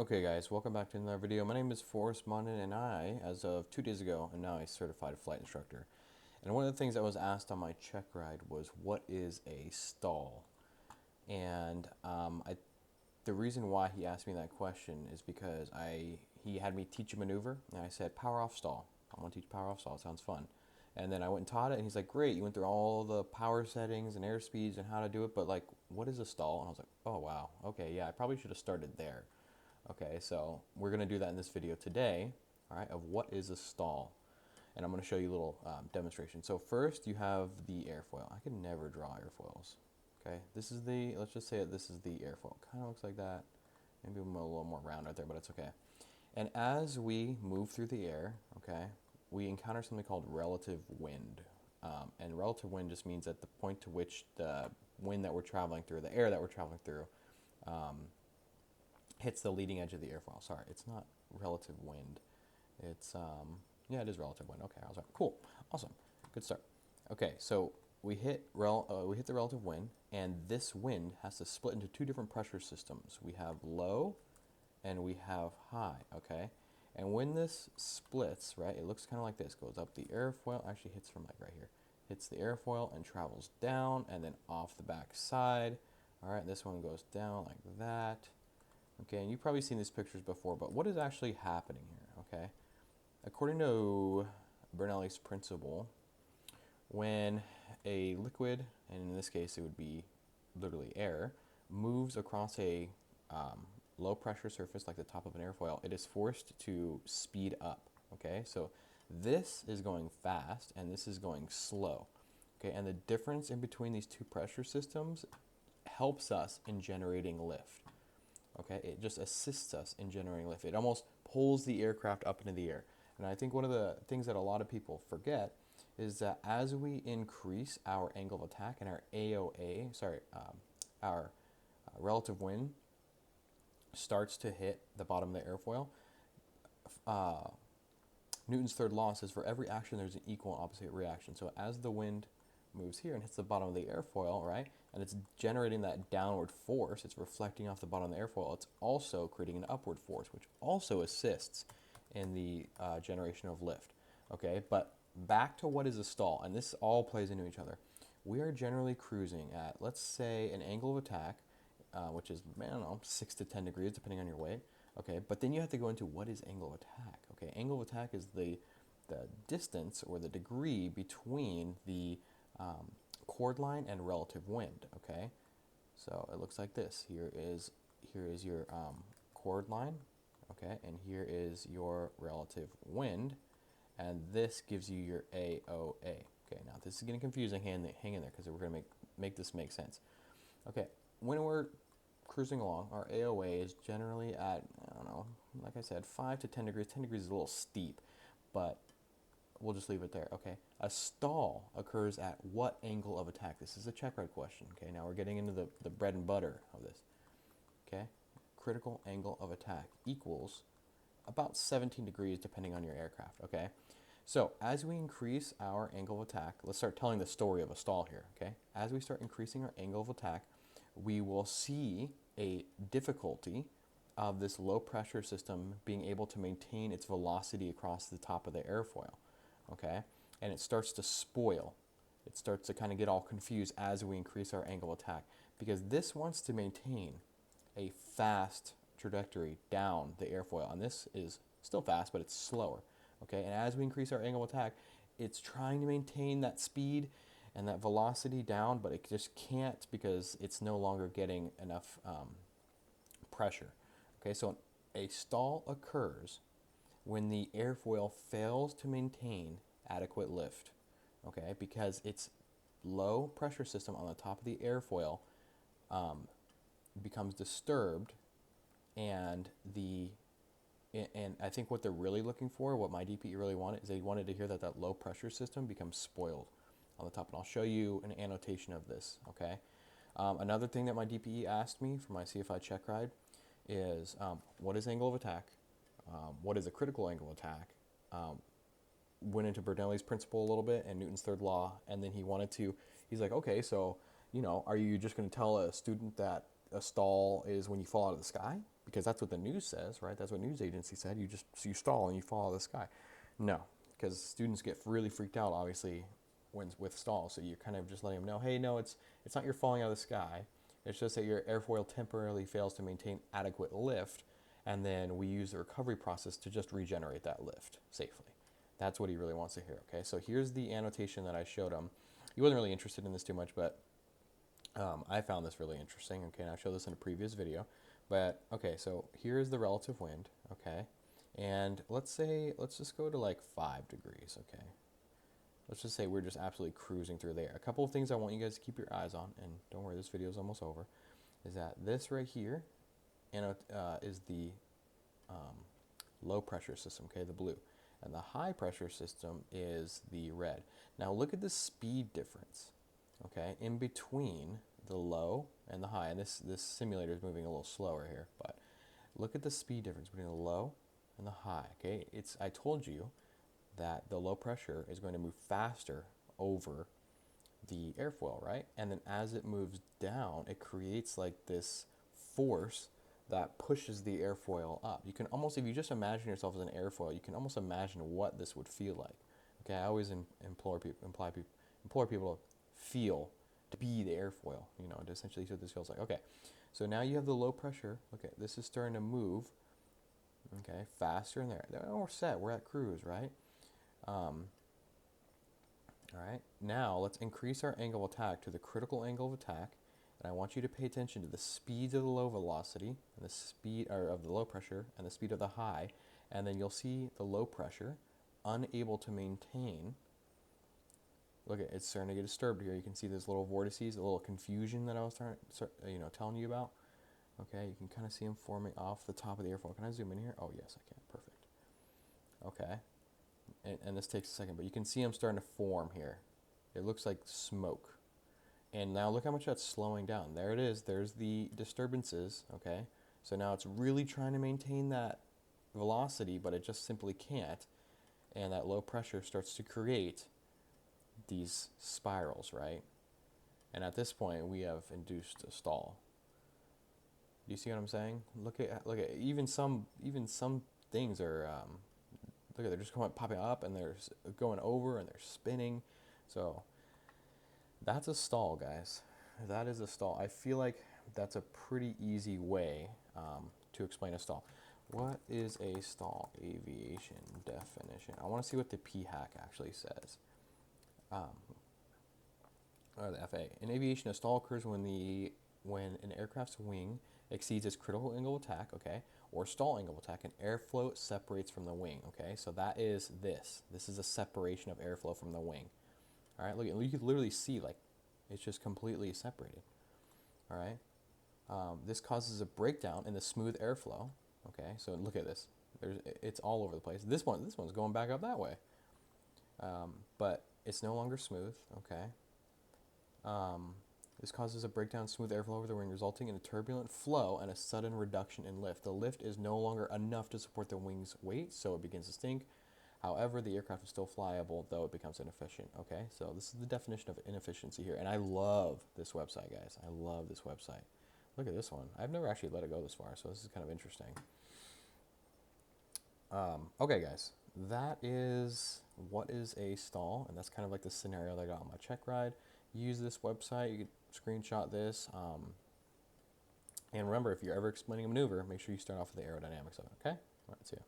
Okay guys, welcome back to another video. My name is Forrest Mondin and I, as of 2 days ago, am now a certified flight instructor. And one of the things that was asked on my Checkride was, what is a stall? And the reason why he asked me that question is because he had me teach a maneuver, and I said, power off stall. I want to teach power off stall, it sounds fun. And then I went and taught it, and he's like, great, you went through all the power settings and airspeeds and how to do it, but like, what is a stall? And I was like, oh wow, okay, yeah, I probably should have started there. Okay, so we're going to do that in this video today, all right, of what is a stall. And I'm going to show you a little demonstration. So first you have the airfoil. I can never draw airfoils. Okay, this is the, let's just say that this is the airfoil. Kind of looks like that. Maybe a little more round right there, but it's okay. And as we move through the air, okay, we encounter something called relative wind. And relative wind just means at the point to which the wind that we're traveling through, the air that we're traveling through, hits the leading edge of the airfoil. Sorry, it's not relative wind. It's, yeah, it is relative wind. Okay, I was right. Cool, awesome, good start. Okay, so we hit the relative wind, and this wind has to split into two different pressure systems. We have low, and we have high. Okay, and when this splits, right, it looks kind of like this. Goes up the airfoil. Actually, hits from like right here. Hits the airfoil and travels down, and then off the back side. All right, this one goes down like that. Okay, and you've probably seen these pictures before, but what is actually happening here, okay? According to Bernoulli's principle, when a liquid, and in this case it would be literally air, moves across a low pressure surface like the top of an airfoil, it is forced to speed up, okay? So this is going fast and this is going slow, okay? And the difference in between these two pressure systems helps us in generating lift. Okay, it just assists us in generating lift. It almost pulls the aircraft up into the air. And I think one of the things that a lot of people forget is that as we increase our angle of attack and our AOA, our relative wind starts to hit the bottom of the airfoil, Newton's third law says for every action there's an equal and opposite reaction. So as the wind moves here and hits the bottom of the airfoil, right, and it's generating that downward force, it's reflecting off the bottom of the airfoil, it's also creating an upward force, which also assists in the generation of lift. Okay, but back to what is a stall, and this all plays into each other. We are generally cruising at, let's say, an angle of attack, which is, I don't know, 6 to 10 degrees, depending on your weight. Okay, but then you have to go into what is angle of attack. Okay, angle of attack is the distance or the degree between the chord line and relative wind. Okay, so it looks like this. Here is your chord line. Okay, and here is your relative wind, and this gives you your AOA. Okay, now this is getting confusing. Hang in there because we're going to make this make sense. Okay, when we're cruising along, our AOA is generally at, I don't know, like I said, 5 to 10 degrees. 10 degrees is a little steep, but we'll just leave it there. Okay, a stall occurs at what angle of attack? This is a Checkride question. Okay, now we're getting into the bread and butter of this. Okay, critical angle of attack equals about 17 degrees depending on your aircraft. Okay, so as we increase our angle of attack, let's start telling the story of a stall here. Okay, as we start increasing our angle of attack, we will see a difficulty of this low pressure system being able to maintain its velocity across the top of the airfoil. Okay, and it starts to spoil. It starts to kind of get all confused as we increase our angle of attack, because this wants to maintain a fast trajectory down the airfoil, and this is still fast, but it's slower. Okay, and as we increase our angle of attack, it's trying to maintain that speed and that velocity down, but it just can't because it's no longer getting enough pressure. Okay, so a stall occurs when the airfoil fails to maintain adequate lift. Okay, because its low pressure system on the top of the airfoil becomes disturbed, and I think what they're really looking for, what my DPE really wanted, is they wanted to hear that low pressure system becomes spoiled on the top. And I'll show you an annotation of this, okay? Another thing that my DPE asked me for my CFI Checkride is what is angle of attack? What is a critical angle of attack? Went into Bernoulli's principle a little bit and Newton's third law, and then he's like, okay, so, are you just going to tell a student that a stall is when you fall out of the sky? because that's what the news says, right? That's what news agency said. You stall and you follow the sky. No, because students get really freaked out, obviously, when with stall. So you're kind of just letting them know, hey, no, it's not you're falling out of the sky. It's just that your airfoil temporarily fails to maintain adequate lift, and then we use the recovery process to just regenerate that lift safely. That's what he really wants to hear. Okay, so here's the annotation that I showed him. He wasn't really interested in this too much, but I found this really interesting. Okay, and I showed this in a previous video. But okay, so here's the relative wind. Okay, and let's just go to like 5 degrees. Okay, let's just say we're just absolutely cruising through there. A couple of things I want you guys to keep your eyes on, and don't worry, this video is almost over, is that this right here is the low pressure system, okay, the blue. And the high pressure system is the red. Now look at the speed difference, okay, in between the low and the high. And this simulator is moving a little slower here, but look at the speed difference between the low and the high, okay? I told you that the low pressure is going to move faster over the airfoil, right? And then as it moves down, it creates like this force that pushes the airfoil up. You can almost, if you just imagine yourself as an airfoil, you can almost imagine what this would feel like. Okay, I always implore people to feel, to be the airfoil, you know, to essentially see what this feels like. Okay, so now you have the low pressure. Okay, this is starting to move, okay, faster in there. We're set, we're at cruise, right? All right, now let's increase our angle of attack to the critical angle of attack. And I want you to pay attention to the speed of the low velocity, and the speed of the low pressure, and the speed of the high. And then you'll see the low pressure unable to maintain. Look, it's starting to get disturbed here. You can see those little vortices, a little confusion that I was telling you about. Okay, you can kind of see them forming off the top of the airfoil. Can I zoom in here? Oh, yes, I can. Perfect. Okay, and this takes a second, but you can see them starting to form here. It looks like smoke. And now look how much that's slowing down. There it is. There's the disturbances, okay? So now it's really trying to maintain that velocity, but it just simply can't. And that low pressure starts to create these spirals, right? And at this point, we have induced a stall. Do you see what I'm saying? Look at even some things are look at, they're just popping up, and they're going over, and they're spinning. So that's a stall, guys. That is a stall. I feel like that's a pretty easy way to explain a stall. What is a stall? Aviation definition. I want to see what the PHAC actually says. Or the FA. In aviation, a stall occurs when an aircraft's wing exceeds its critical angle of attack, okay, or stall angle of attack, and airflow separates from the wing, okay? So that is this. This is a separation of airflow from the wing. All right, look, you can literally see, like, it's just completely separated. All right, this causes a breakdown in the smooth airflow. Okay, so look at this. It's all over the place. This one's going back up that way, but it's no longer smooth. Okay, this causes a breakdown in smooth airflow over the wing, resulting in a turbulent flow and a sudden reduction in lift. The lift is no longer enough to support the wing's weight, so it begins to sink. However, the aircraft is still flyable, though it becomes inefficient. Okay, so this is the definition of inefficiency here. And I love this website, guys. I love this website. Look at this one. I've never actually let it go this far, so this is kind of interesting. Okay, guys. That is what is a stall, and that's kind of like the scenario that I got on my Checkride. Use this website. You can screenshot this. And remember, if you're ever explaining a maneuver, make sure you start off with the aerodynamics of it, okay? All right, see ya.